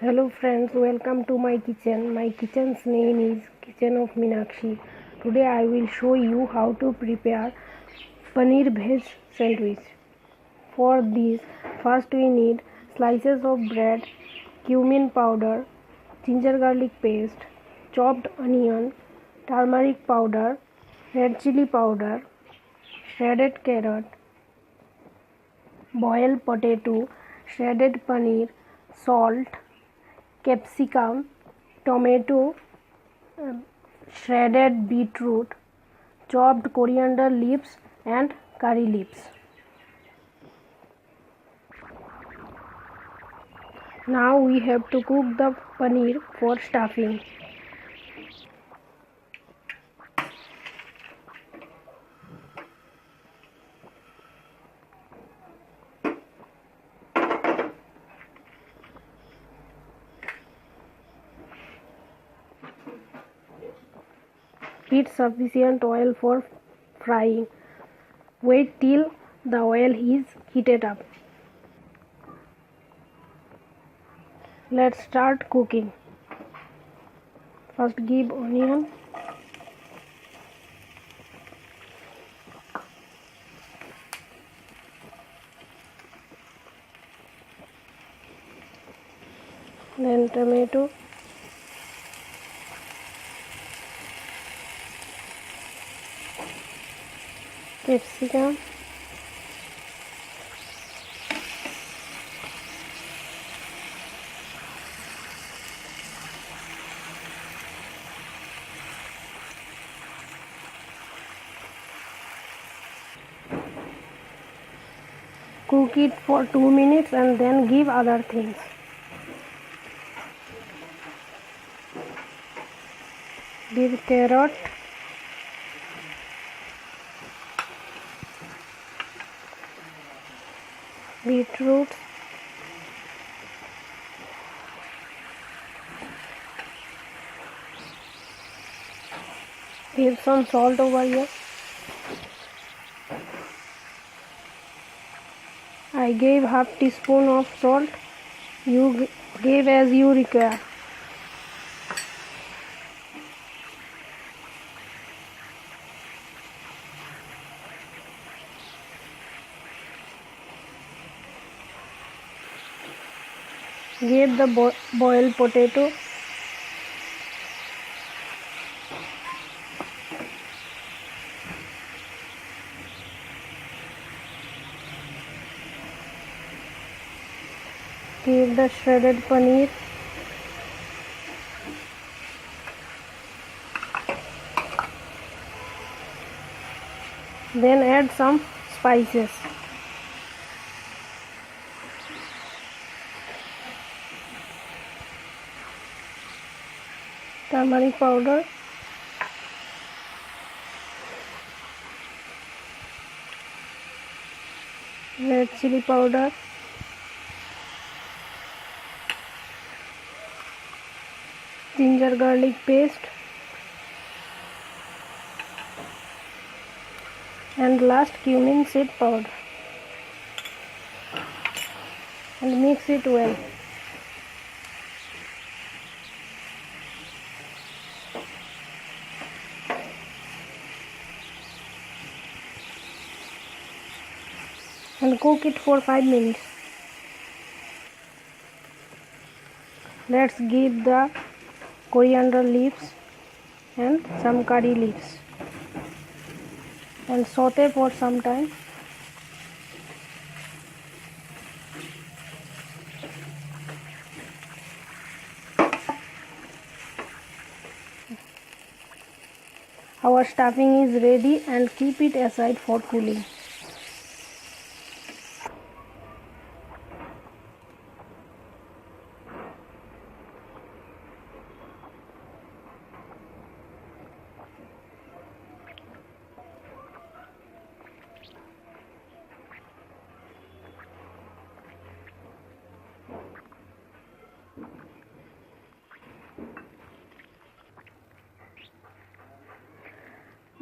Hello friends, welcome to my kitchen. My kitchen's name is Kitchen of Minakshi. Today I will show you how to prepare Paneer Veg Sandwich. For this, first we need slices of bread, cumin powder, ginger garlic paste, chopped onion, turmeric powder, red chili powder, shredded carrot, boiled potato, shredded paneer, salt, capsicum, tomato, shredded beetroot, chopped coriander leaves and curry leaves. Now we have to cook the paneer for stuffing. Heat sufficient oil for frying. Wait till the oil is heated up. Let's start cooking. First give onion, then tomato, capsicum, cook it for 2 minutes and then give other things. Give carrot, beetroot, give some salt over here. I gave half teaspoon of salt. You give as you require. Give the boiled potato. Give the shredded paneer. Then add some spices. Turmeric powder, red chili powder, ginger garlic paste, and last cumin seed powder, and mix it well. And cook it for 5 minutes. Let's give the coriander leaves and some curry leaves and saute for some time. Our stuffing is ready and keep it aside for cooling.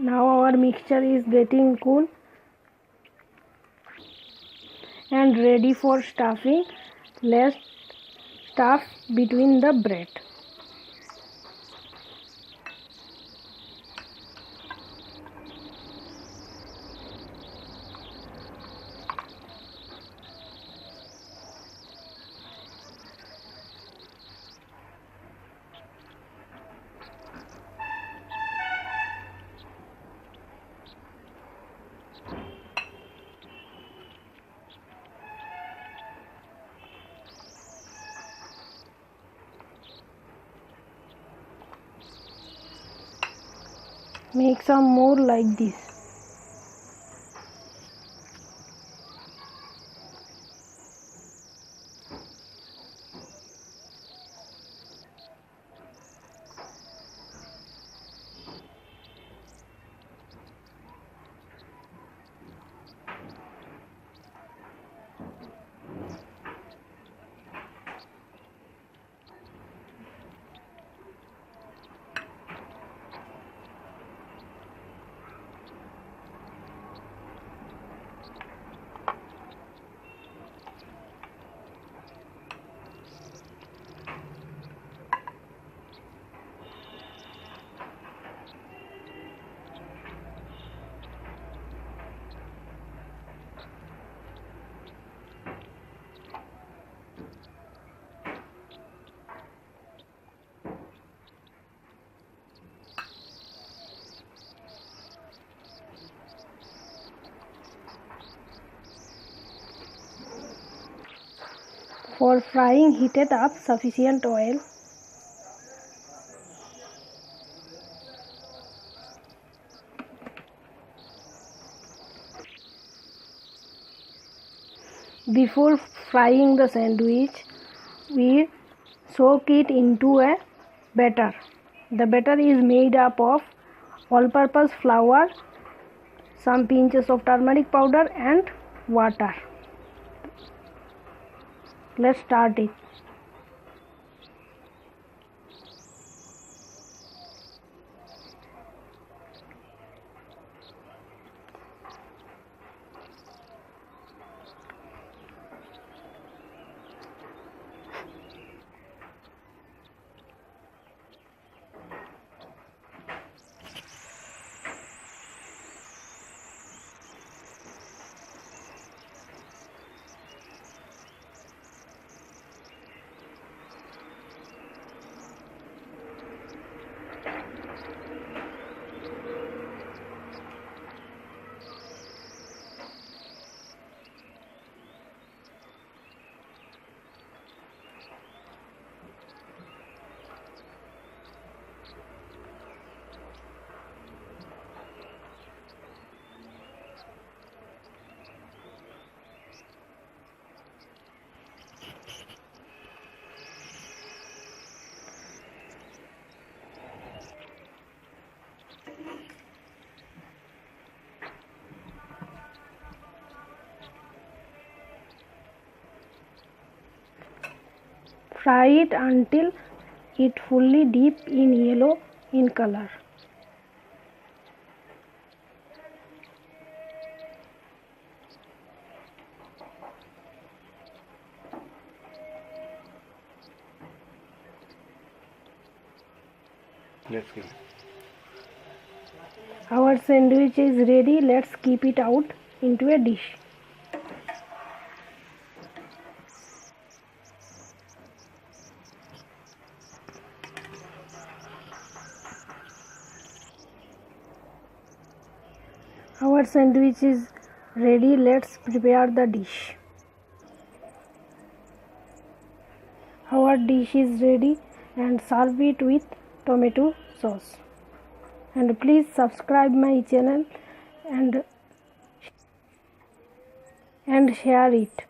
Now our mixture is getting cool and ready for stuffing. Let's stuff between the bread. Make some more like this. For frying, heated up sufficient oil. Before frying the sandwich, we soak it into a batter. The batter is made up of all-purpose flour, some pinches of turmeric powder and water. Let's start it. Fry it until it fully deep in yellow in color. Let's see. Our sandwich is ready. Let's keep it out into a dish. Our sandwich is ready. Let's prepare the dish. Our dish is ready and serve it with tomato sauce. And please subscribe my channel and share it.